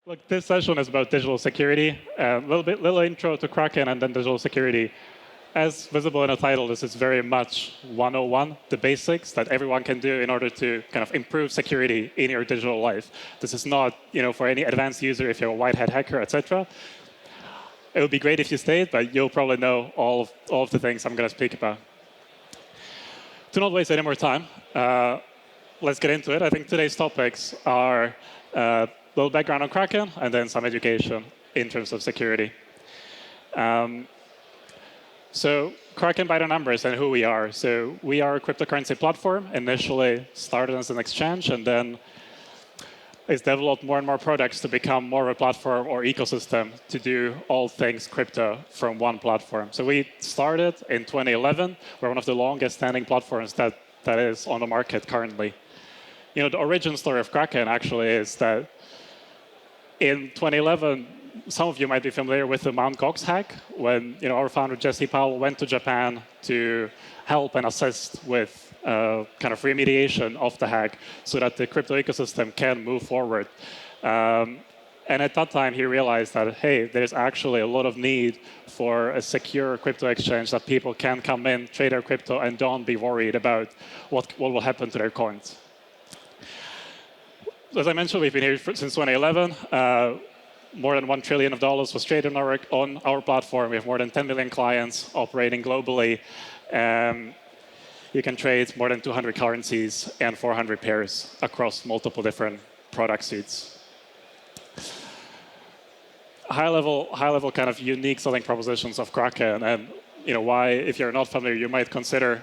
Look, this session is about digital security. A little intro to Kraken and then digital security. As visible in the title, this is very much 101, the basics that everyone can do in order to kind of improve security in your digital life. This is not, for any advanced user if you're a white hat hacker, etc. It would be great if you stayed, but you'll probably know all of the things I'm going to speak about. To not waste any more time, let's get into it. I think today's topics are a little background on Kraken and then some education in terms of security. So Kraken by the numbers and who we are. So we are a cryptocurrency platform, initially started as an exchange, and then it's developed more and more products to become more of a platform or ecosystem to do all things crypto from one platform. So we started in 2011. We're one of the longest standing platforms that is on the market currently. The origin story of Kraken actually is that in 2011, some of you might be familiar with the Mt. Gox hack, when our founder Jesse Powell went to Japan to help and assist with kind of remediation of the hack so that the crypto ecosystem can move forward. And at that time, he realized that, hey, there's actually a lot of need for a secure crypto exchange that people can come in, trade their crypto, and don't be worried about what will happen to their coins. As I mentioned, we've been here since 2011. More than $1 trillion was traded on our platform. We have more than 10 million clients operating globally. You can trade more than 200 currencies and 400 pairs across multiple different product suites. High level kind of unique selling propositions of Kraken, and why, if you're not familiar, you might consider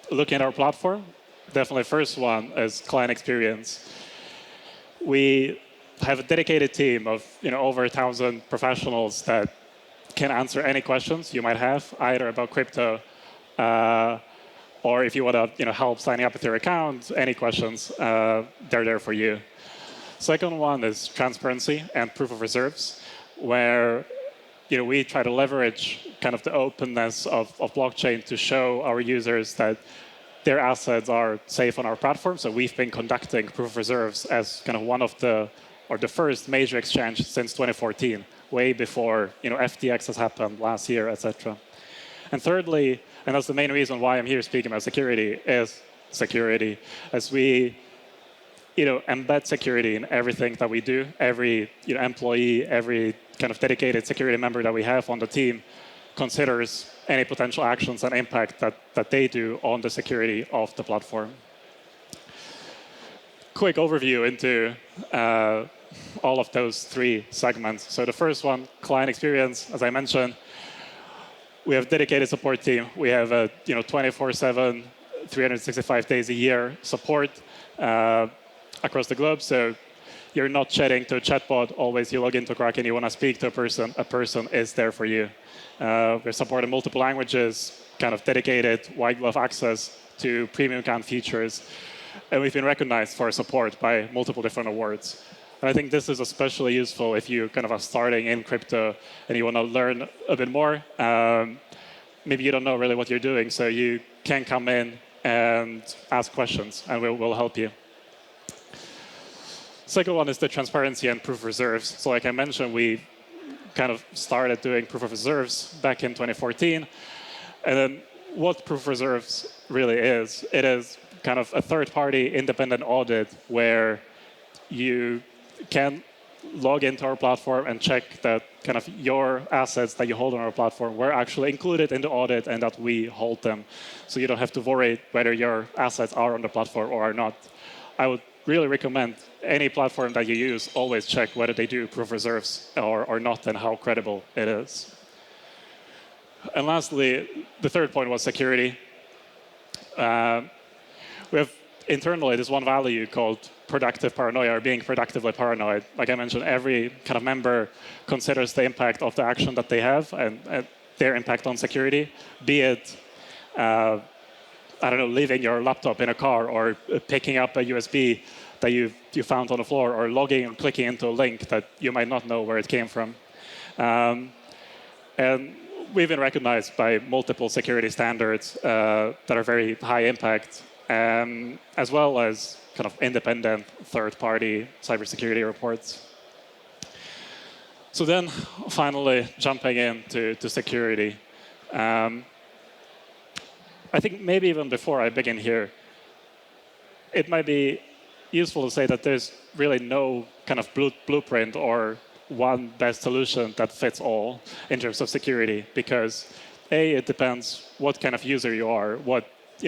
looking at our platform. Definitely, first one is client experience. We have a dedicated team of over 1,000 professionals that can answer any questions you might have, either about crypto or if you want to help signing up with your account, any questions, they're there for you. Second one is transparency and proof of reserves, where we try to leverage kind of the openness of blockchain to show our users that their assets are safe on our platform. So we've been conducting proof of reserves as kind of one of the first major exchange since 2014, way before FTX has happened last year, etc. And thirdly, and that's the main reason why I'm here speaking about security, is security. As we embed security in everything that we do, every employee, every kind of dedicated security member that we have on the team considers any potential actions and impact that they do on the security of the platform. Quick overview into all of those three segments. So the first one, client experience, as I mentioned, we have a dedicated support team. We have a 24/7, 365 days a year support across the globe. So you're not chatting to a chatbot. Always you log into Kraken, you want to speak to a person is there for you. We're supporting multiple languages, kind of dedicated white glove access to premium account features. And we've been recognized for our support by multiple different awards. And I think this is especially useful if you kind of are starting in crypto and you want to learn a bit more. Maybe you don't know really what you're doing, so you can come in and ask questions, and we'll help you. Second one is the transparency and proof of reserves. So like I mentioned, we kind of started doing proof of reserves back in 2014. And then what proof of reserves really is, it is kind of a third-party independent audit where you can log into our platform and check that kind of your assets that you hold on our platform were actually included in the audit and that we hold them. So you don't have to worry whether your assets are on the platform or are not. I would really recommend any platform that you use, always check whether they do proof of reserves or not and how credible it is. And lastly, the third point was security. We have internally this one value called productive paranoia, or being productively paranoid. Like I mentioned, every kind of member considers the impact of the action that they have and their impact on security, be it, leaving your laptop in a car or picking up a USB that you found on the floor or logging and clicking into a link that you might not know where it came from. And we've been recognized by multiple security standards that are very high impact, as well as kind of independent third-party cybersecurity reports. So then, finally, jumping into security. I think maybe even before I begin here, it might be useful to say that there's really no kind of blueprint or one best solution that fits all in terms of security, because A, it depends what kind of user you are,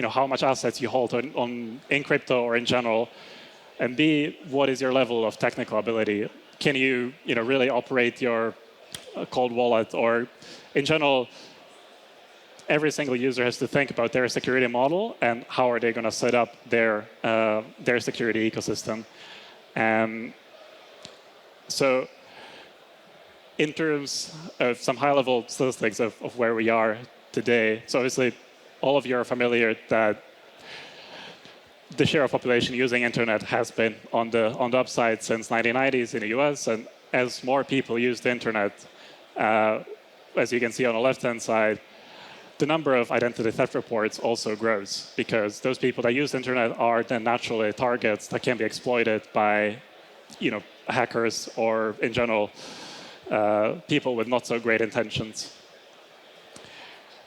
how much assets you hold in crypto or in general, and B, what is your level of technical ability? Can you, really operate your cold wallet, or in general, every single user has to think about their security model and how are they going to set up their security ecosystem. So in terms of some high-level statistics of where we are today, so obviously all of you are familiar that the share of population using internet has been on the upside since 1990s in the US, and as more people use the internet, as you can see on the left-hand side, the number of identity theft reports also grows, because those people that use the internet are then naturally targets that can be exploited by, hackers or in general people with not so great intentions.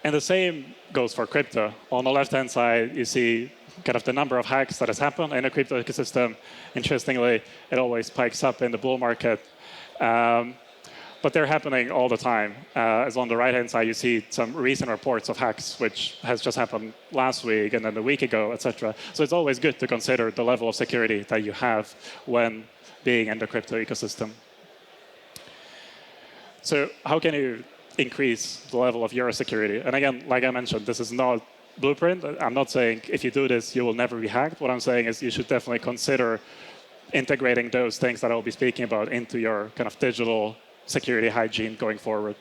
And the same goes for crypto. On the left-hand side, you see kind of the number of hacks that has happened in the crypto ecosystem. Interestingly, it always spikes up in the bull market. But they're happening all the time. As on the right-hand side, you see some recent reports of hacks, which has just happened last week and then a week ago, etc. So it's always good to consider the level of security that you have when being in the crypto ecosystem. So how can you increase the level of your security? And again, like I mentioned, this is not blueprint. I'm not saying if you do this, you will never be hacked. What I'm saying is you should definitely consider integrating those things that I'll be speaking about into your kind of digital security hygiene going forward.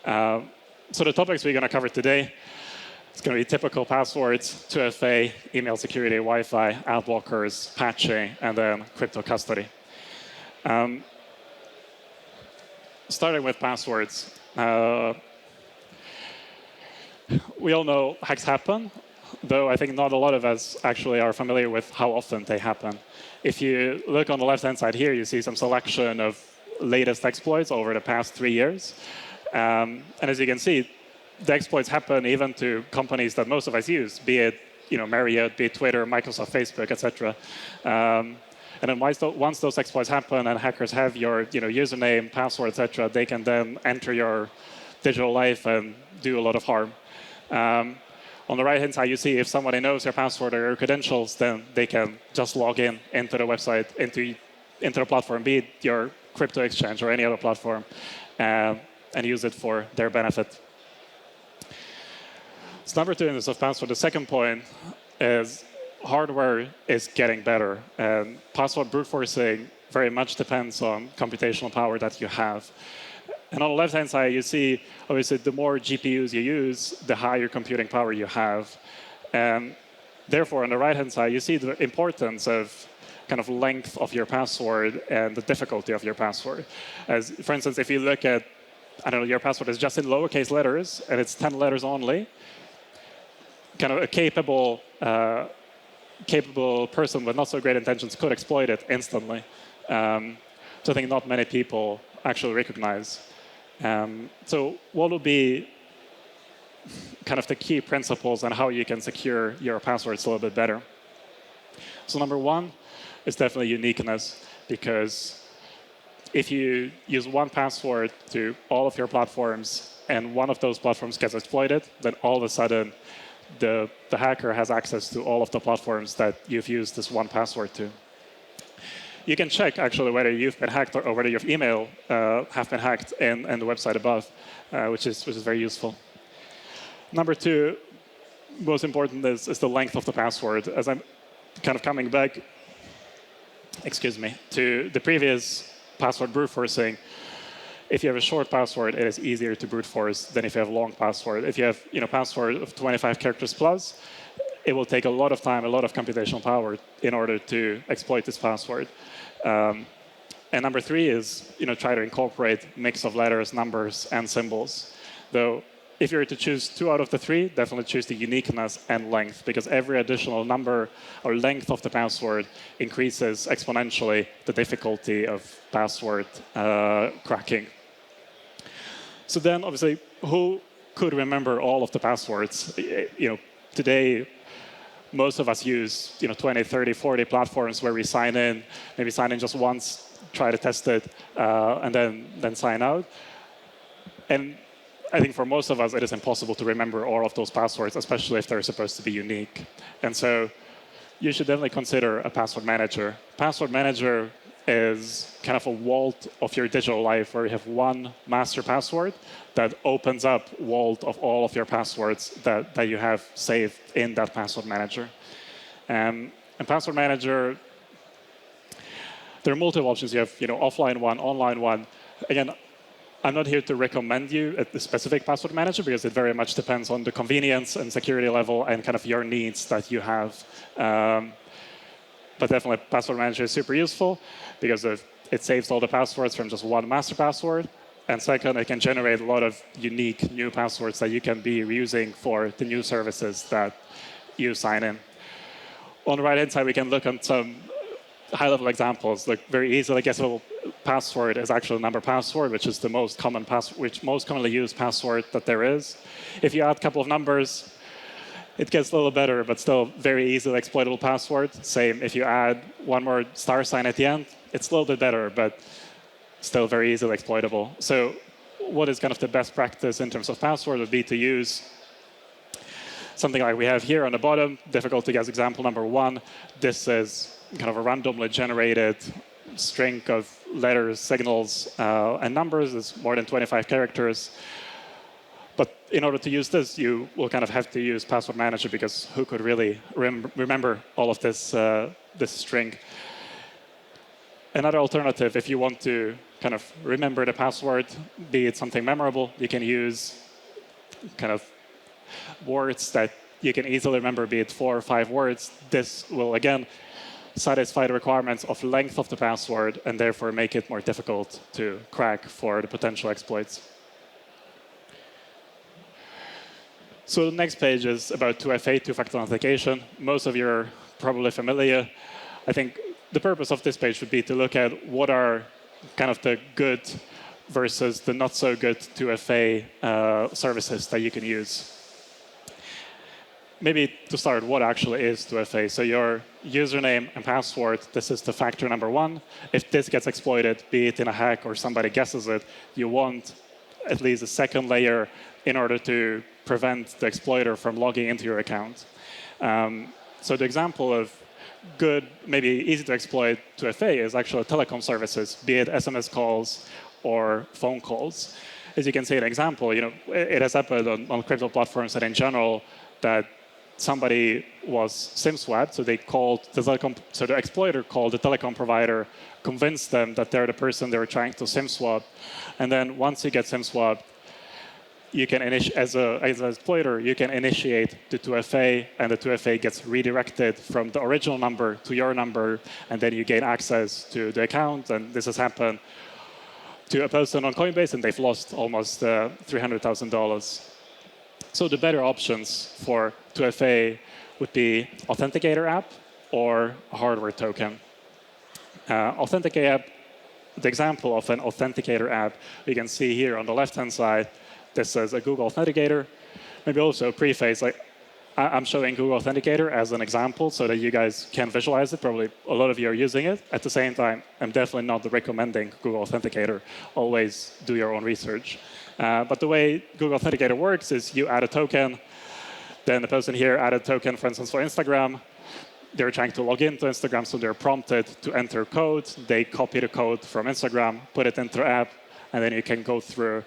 So the topics we're going to cover today, it's going to be typical passwords, 2FA, email security, Wi-Fi, ad blockers, patching, and then crypto custody. Starting with passwords. We all know hacks happen, though I think not a lot of us actually are familiar with how often they happen. If you look on the left-hand side here, you see some selection of latest exploits over the past 3 years. And as you can see, the exploits happen even to companies that most of us use, be it Marriott, be it Twitter, Microsoft, Facebook, etc. And then once those exploits happen and hackers have your username, password, etc., they can then enter your digital life and do a lot of harm. On the right-hand side, you see if somebody knows your password or your credentials, then they can just log into the website, into the platform, be it your crypto exchange or any other platform, and use it for their benefit. So number 2 in this of password, the second point is hardware is getting better. And password brute forcing very much depends on computational power that you have. And on the left-hand side, you see, obviously, the more GPUs you use, the higher computing power you have. And therefore, on the right-hand side, you see the importance of kind of length of your password and the difficulty of your password. As, for instance, if you look at, your password is just in lowercase letters, and it's 10 letters only, kind of a capable person with not so great intentions could exploit it instantly. So I think not many people actually recognize. So what will be kind of the key principles on how you can secure your passwords a little bit better? So number 1 is definitely uniqueness, because if you use one password to all of your platforms and one of those platforms gets exploited, then all of a sudden the hacker has access to all of the platforms that you've used this one password to. You can check actually whether you've been hacked or whether your email have been hacked in the website above, which is very useful. Number 2, most important is the length of the password. As I'm kind of coming back, to the previous password brute forcing, if you have a short password, it is easier to brute force than if you have a long password. If you have password of 25 characters plus, it will take a lot of time, a lot of computational power in order to exploit this password. And number 3 is try to incorporate mix of letters, numbers, and symbols. Though if you were to choose 2 out of the 3, definitely choose the uniqueness and length, because every additional number or length of the password increases exponentially the difficulty of password cracking. So then, obviously, who could remember all of the passwords? Today, most of us use 20, 30, 40 platforms where we sign in, maybe sign in just once, try to test it, and then sign out. And I think for most of us, it is impossible to remember all of those passwords, especially if they're supposed to be unique. And so you should definitely consider a password manager. Password manager is kind of a vault of your digital life where you have one master password that opens up vault of all of your passwords that you have saved in that password manager. And password manager, there are multiple options. You have offline one, online one. Again, I'm not here to recommend you a specific password manager because it very much depends on the convenience and security level and kind of your needs that you have. But definitely, password manager is super useful because it saves all the passwords from just one master password. And second, it can generate a lot of unique new passwords that you can be using for the new services that you sign in. On the right-hand side, we can look at some high-level examples. Like very easily guessable password is actually a number password, which is the most common most commonly used password that there is. If you add a couple of numbers, it gets a little better, but still very easily exploitable password. Same if you add one more star sign at the end, it's a little bit better, but still very easily exploitable. So what is kind of the best practice in terms of password would be to use something like we have here on the bottom, difficult to guess example number 1. This is kind of a randomly generated string of letters, signals, and numbers. It's more than 25 characters. But in order to use this, you will kind of have to use password manager because who could really remember all of this, this string? Another alternative, if you want to kind of remember the password, be it something memorable, you can use kind of words that you can easily remember, be it 4 or 5 words. This will, again, satisfy the requirements of length of the password and therefore make it more difficult to crack for the potential exploits. So the next page is about 2FA, two-factor authentication. Most of you are probably familiar. I think the purpose of this page would be to look at what are kind of the good versus the not so good 2FA services that you can use. Maybe to start, what actually is 2FA? So your username and password, this is the factor number 1. If this gets exploited, be it in a hack or somebody guesses it, you want at least a second layer in order to prevent the exploiter from logging into your account. So the example of good, maybe easy to exploit 2FA is actually telecom services, be it SMS calls or phone calls. As you can see, an example, it has happened on crypto platforms and in general that somebody was SIM swapped, so they called the the exploiter called the telecom provider, convinced them that they're the person they were trying to SIM swap, and then once you get SIM swapped, you can as an exploiter, you can initiate the 2FA, and the 2FA gets redirected from the original number to your number, and then you gain access to the account. And this has happened to a person on Coinbase, and they've lost almost $300,000. So the better options for 2FA would be Authenticator app or a hardware token. Authenticator app, the example of an Authenticator app, you can see here on the left-hand side, this is a Google Authenticator. Maybe also a preface, like I'm showing Google Authenticator as an example so that you guys can visualize it. Probably a lot of you are using it. At the same time, I'm definitely not recommending Google Authenticator. Always do your own research. But the way Google Authenticator works is you add a token, then the person here added a token, for instance, for Instagram. They're trying to log into Instagram, so they're prompted to enter code. They copy the code from Instagram, put it into the app, and then you can go through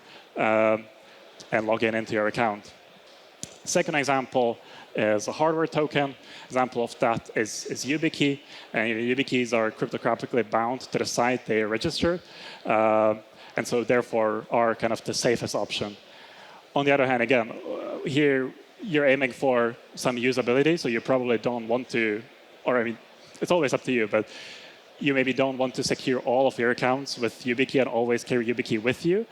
and log into your account. Second example is a hardware token. Example of that is YubiKey. And YubiKeys are cryptographically bound to the site they are registered, and so therefore are kind of the safest option. On the other hand, again, here you're aiming for some usability, so you probably don't want to, or I mean, it's always up to you, but you maybe don't want to secure all of your accounts with YubiKey and always carry YubiKey with you.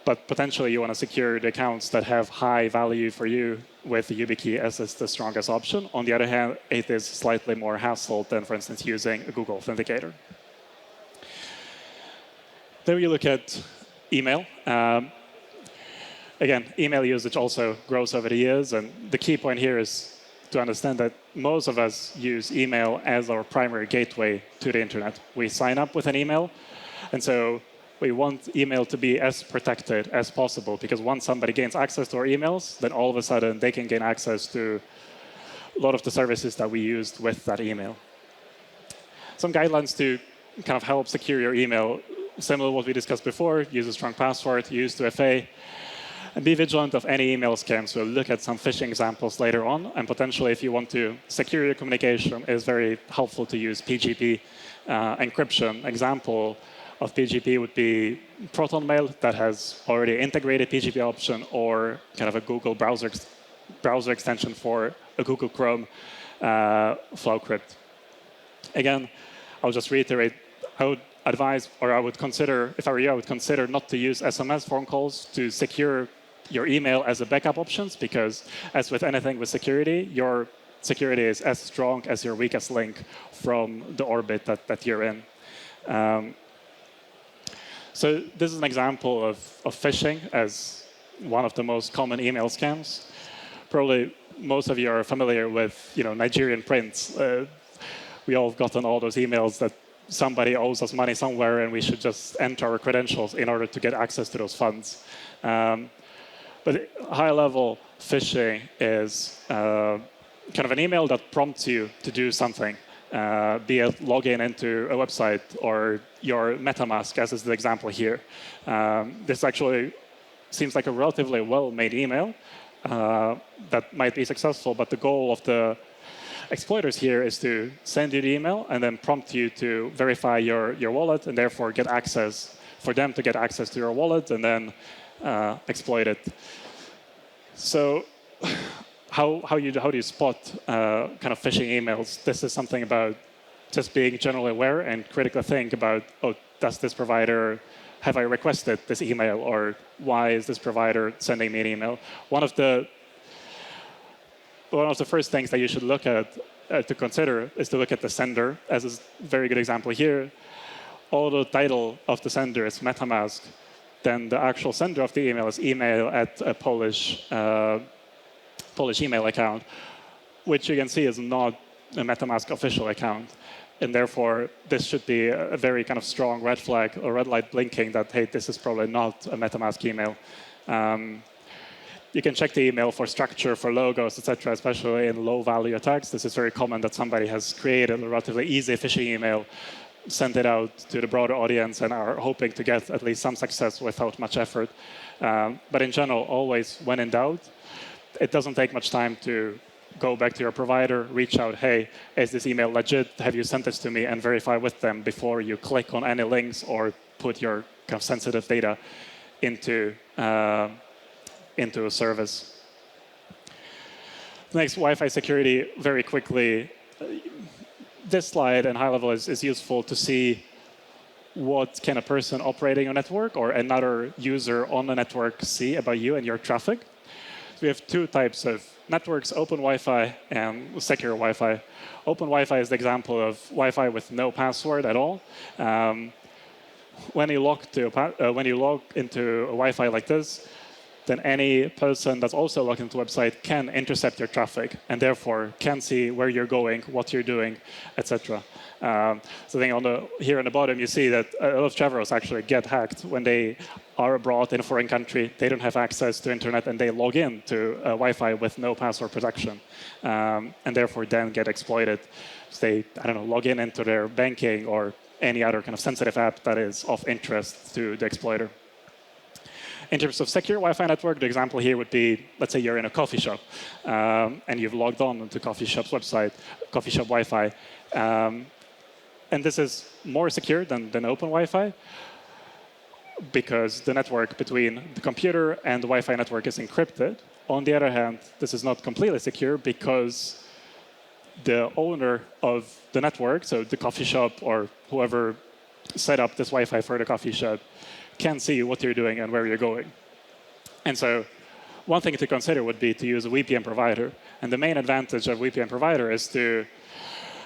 But potentially, you want to secure the accounts that have high value for you with the YubiKey as is the strongest option. On the other hand, it is slightly more hassle than, for instance, using a Google Authenticator. Then we look at email. Again, email usage also grows over the years. And the key point here is to understand that most of us use email as our primary gateway to the internet. We sign up with an email. And so we want email to be as protected as possible, because once somebody gains access to our emails, then all of a sudden they can gain access to a lot of the services that we used with that email. Some guidelines to kind of help secure your email, similar to what we discussed before: use a strong password, use 2FA, and be vigilant of any email scams. We'll look at some phishing examples later on, and potentially if you want to secure your communication, it's very helpful to use PGP encryption. Example of PGP would be ProtonMail that has already integrated PGP option, or kind of a Google browser extension for a Google Chrome FlowCrypt. Again, I'll just reiterate, I would advise, or I would consider, if I were you, I would consider not to use SMS phone calls to secure your email as a backup options, because as with anything with security, your security is as strong as your weakest link from the orbit that you're in. So this is an example of phishing as one of the most common email scams. Probably most of you are familiar with Nigerian prince. We all have gotten all those emails that somebody owes us money somewhere and we should just enter our credentials in order to get access to those funds. But high-level phishing is kind of an email that prompts you to do something. Be it login into a website or your MetaMask, as is the example here. This actually seems like a relatively well-made email that might be successful, but the goal of the exploiters here is to send you the email and then prompt you to verify your wallet, and therefore get access, for them to get access to your wallet and then exploit it. So how do you spot kind of phishing emails? This is something about just being generally aware and critically think about, oh, does this provider, have I requested this email, or why is this provider sending me an email? One of the first things that you should look at to consider is to look at the sender, as is a very good example here. Although the title of the sender is MetaMask, then the actual sender of the email is email at a Polish email account, which you can see is not a MetaMask official account. And therefore, this should be a very kind of strong red flag or red light blinking that, hey, this is probably not a MetaMask email. You can check the email for structure, for logos, etc., especially in low-value attacks. This is very common that somebody has created a relatively easy phishing email, sent it out to the broader audience, and are hoping to get at least some success without much effort. But in general, always when in doubt, it doesn't take much time to go back to your provider, reach out, hey, is this email legit? Have you sent this to me? And verify with them before you click on any links or put your kind of sensitive data into a service. Next, Wi-Fi security, very quickly. This slide and high level is useful to see what can a person operating a network or another user on the network see about you and your traffic. We have two types of networks: open Wi-Fi and secure Wi-Fi. Open Wi-Fi is the example of Wi-Fi with no password at all. When you log into a Wi-Fi like this, then any person that's also logged into the website can intercept your traffic and therefore can see where you're going, what you're doing, etc. So then here on the bottom, you see that a lot of travelers actually get hacked when they are abroad in a foreign country. They don't have access to internet and they log in to Wi-Fi with no password protection, and therefore then get exploited. So they, log in into their banking or any other kind of sensitive app that is of interest to the exploiter. In terms of secure Wi-Fi network, the example here would be, let's say you're in a coffee shop and you've logged on to coffee shop's website, coffee shop Wi-Fi. And this is more secure than open Wi-Fi because the network between the computer and the Wi-Fi network is encrypted. On the other hand, this is not completely secure because the owner of the network, so the coffee shop or whoever set up this Wi-Fi for the coffee shop, can see what you're doing and where you're going. And so one thing to consider would be to use a VPN provider. And the main advantage of VPN provider is to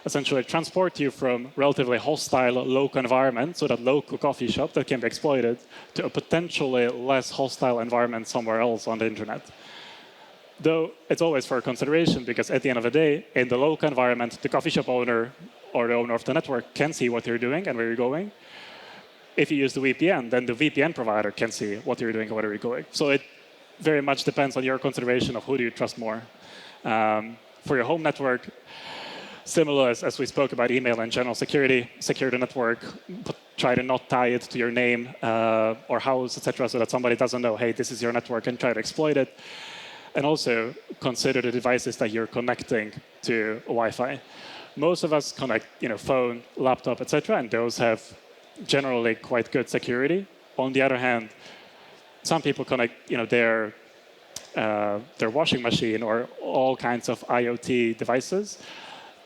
essentially transport you from relatively hostile local environment, so that local coffee shop that can be exploited, to a potentially less hostile environment somewhere else on the internet. Though it's always for consideration, because at the end of the day, in the local environment, the coffee shop owner or the owner of the network can see what you're doing and where you're going. If you use the VPN, then the VPN provider can see what you're doing and where you're going. So it very much depends on your consideration of who do you trust more. For your home network, similar as we spoke about email and general security, secure the network, try to not tie it to your name or house, etc., so that somebody doesn't know, hey, this is your network, and try to exploit it. And also consider the devices that you're connecting to Wi-Fi. Most of us connect, phone, laptop, etc., and those have generally quite good security. On the other hand, some people connect, their washing machine or all kinds of IoT devices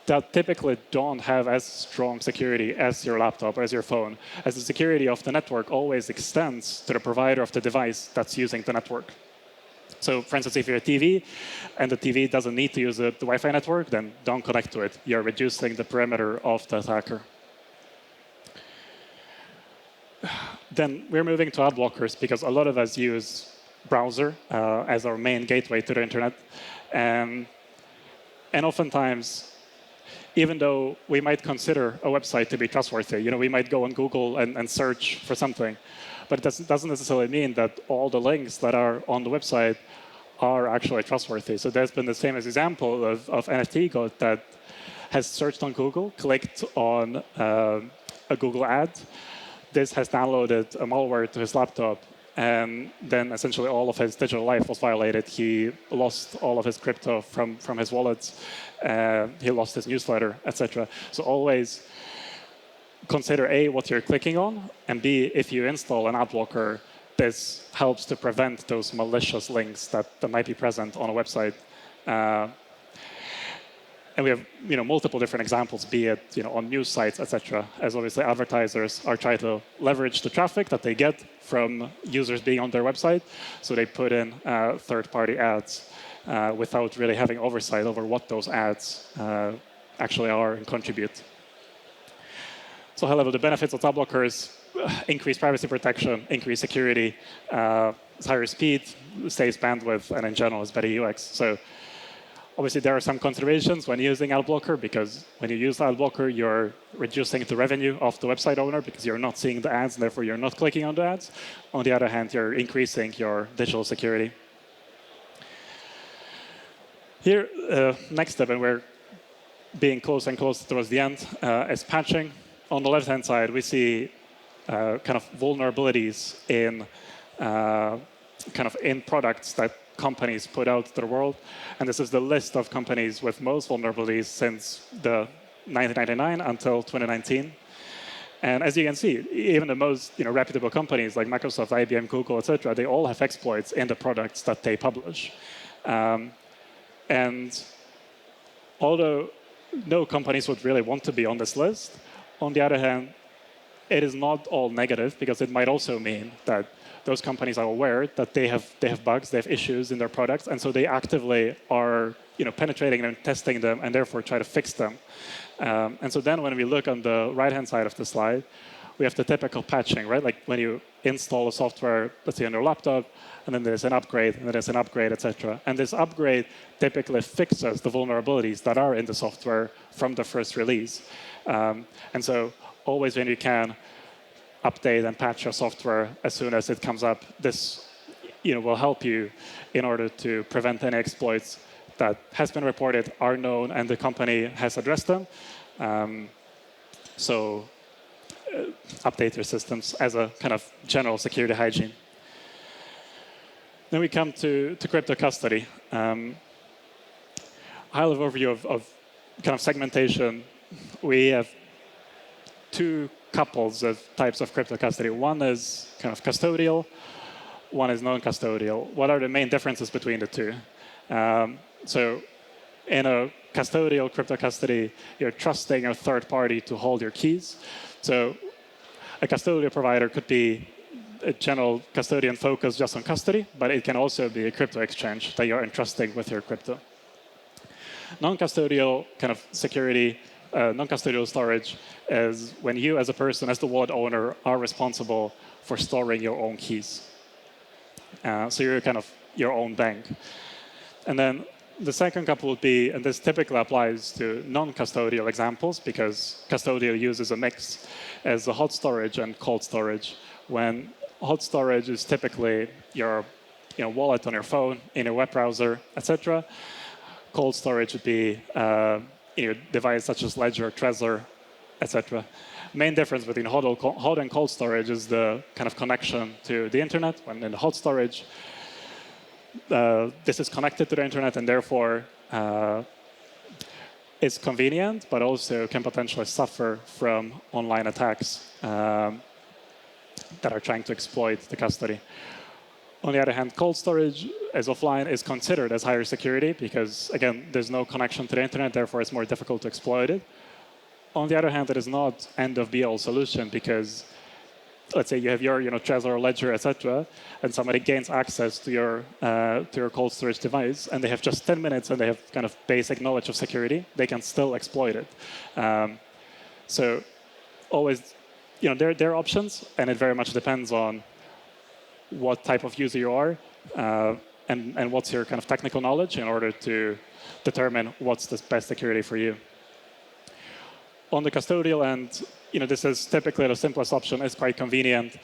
that typically don't have as strong security as your laptop or as your phone, as the security of the network always extends to the provider of the device that's using the network. So, for instance, if you're a TV and the TV doesn't need to use the Wi-Fi network, then don't connect to it. You're reducing the perimeter of the attacker. Then we're moving to ad blockers because a lot of us use browser as our main gateway to the internet. And oftentimes, even though we might consider a website to be trustworthy, we might go on Google and search for something, but it doesn't necessarily mean that all the links that are on the website are actually trustworthy. So there's been the famous example of NFT goat that has searched on Google, clicked on a Google ad. This has downloaded a malware to his laptop, and then essentially all of his digital life was violated. He lost all of his crypto from his wallets. He lost his newsletter, etc. So always consider A, what you're clicking on, and B, if you install an ad blocker, this helps to prevent those malicious links that might be present on a website. And we have multiple different examples, be it on news sites, etc. As obviously advertisers are trying to leverage the traffic that they get from users being on their website, so they put in third-party ads without really having oversight over what those ads actually are and contribute. So high level, the benefits of ad blockers: increased privacy protection, increased security, higher speed, saves bandwidth, and in general, it's better UX. So obviously, there are some considerations when using ad blocker, because when you use ad blocker, you're reducing the revenue of the website owner because you're not seeing the ads, and therefore you're not clicking on the ads. On the other hand, you're increasing your digital security. Here, next step, and we're being closer and closer towards the end, is patching. On the left-hand side, we see kind of vulnerabilities in in products that companies put out to the world. And this is the list of companies with most vulnerabilities since the 1999 until 2019. And as you can see, even the most reputable companies like Microsoft, IBM, Google, etc., they all have exploits in the products that they publish. And although no companies would really want to be on this list, on the other hand, it is not all negative, because it might also mean that those companies are aware that they have bugs, they have issues in their products, and so they actively are penetrating them, testing them, and therefore try to fix them. And so then when we look on the right-hand side of the slide, we have the typical patching, right? Like when you install a software, let's say on your laptop, and then there's an upgrade, and then there's an upgrade, etc. And this upgrade typically fixes the vulnerabilities that are in the software from the first release. And so always when you can, update and patch your software as soon as it comes up. This will help you in order to prevent any exploits that has been reported, are known, and the company has addressed them. So update your systems as a kind of general security hygiene. Then we come to crypto custody. High-level overview of kind of segmentation. We have two couples of types of crypto custody. One is kind of custodial, one is non-custodial. What are the main differences between the two? So in a custodial crypto custody, you're trusting a third party to hold your keys. So a custodial provider could be a general custodian focused just on custody, but it can also be a crypto exchange that you're entrusting with your crypto. Non-custodial kind of security, non-custodial storage is when you as a person, as the wallet owner, are responsible for storing your own keys. So you're kind of your own bank. And then the second couple would be, and this typically applies to non-custodial examples because custodial uses a mix, as the hot storage and cold storage. When hot storage is typically your wallet on your phone, in a web browser, etc. Cold storage would be a device such as Ledger, Trezor, etc. Main difference between hot and cold storage is the kind of connection to the internet. When in hot storage, this is connected to the internet and therefore is convenient, but also can potentially suffer from online attacks that are trying to exploit the custody. On the other hand, cold storage as offline is considered as higher security because, again, there's no connection to the internet, therefore it's more difficult to exploit it. On the other hand, it is not end of be all solution because let's say you have your Trezor, Ledger, etc., and somebody gains access to your cold storage device, and they have just 10 minutes and they have kind of basic knowledge of security, they can still exploit it. So always, there are options, and it very much depends on what type of user you are and what's your kind of technical knowledge in order to determine what's the best security for you. On the custodial end, this is typically the simplest option. It's quite convenient.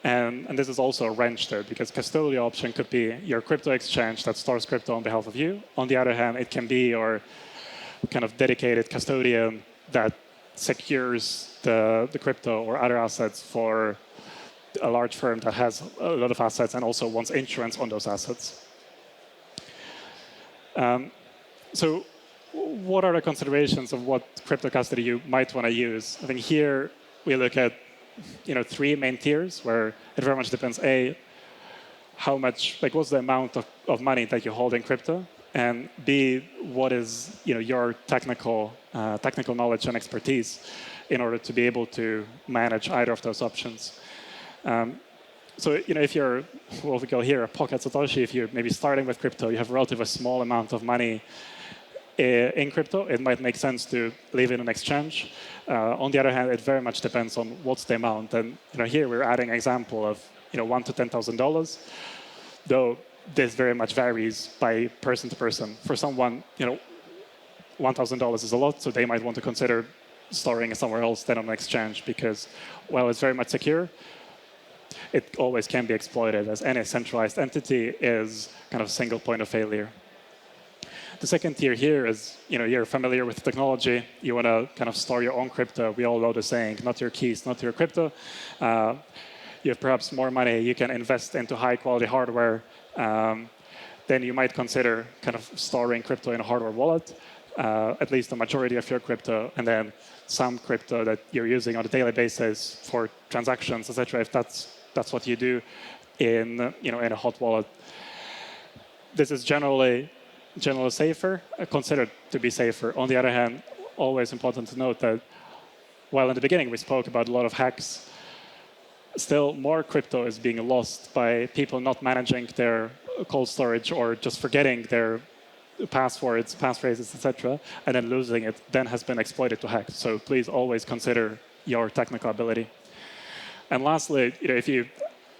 And this is also a wrench there, because custodial option could be your crypto exchange that stores crypto on behalf of you. On the other hand, it can be your kind of dedicated custodian that secures the crypto or other assets for a large firm that has a lot of assets and also wants insurance on those assets. So what are the considerations of what crypto custody you might want to use? I think here we look at three main tiers where it very much depends, A, how much, what's the amount of money that you hold in crypto, and B, what is your technical knowledge and expertise in order to be able to manage either of those options. So if you're, what we call here, a pocket Satoshi, if you're maybe starting with crypto, you have a relatively small amount of money in crypto, it might make sense to leave it in an exchange. On the other hand, it very much depends on what's the amount. And here we're adding an example of $1,000 to $10,000, though this very much varies by person to person. For someone, $1,000 is a lot, so they might want to consider storing it somewhere else than on an exchange because, while it's very much secure, it always can be exploited, as any centralized entity is kind of a single point of failure. The second tier here is, you're familiar with technology. You want to kind of store your own crypto. We all know the saying, not your keys, not your crypto. You have perhaps more money. You can invest into high-quality hardware. Then you might consider kind of storing crypto in a hardware wallet, at least the majority of your crypto, and then some crypto that you're using on a daily basis for transactions, etc. If that's what you do in a hot wallet. This is generally safer, considered to be safer. On the other hand, always important to note that while in the beginning we spoke about a lot of hacks, still more crypto is being lost by people not managing their cold storage or just forgetting their passwords, passphrases, etc., and then losing it, then has been exploited to hack. So please always consider your technical ability. And lastly, if you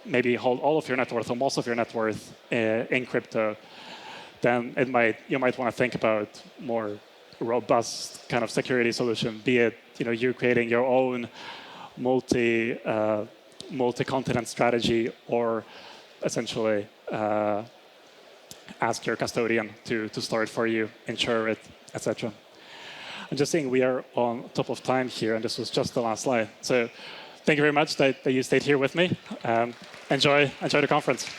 maybe hold all of your net worth or most of your net worth in crypto, then you might want to think about more robust kind of security solution, be it you creating your own multi-continent strategy, or essentially ask your custodian to store it for you, insure it, etc. I'm just saying we are on top of time here, and this was just the last slide. So thank you very much that you stayed here with me. Enjoy the conference.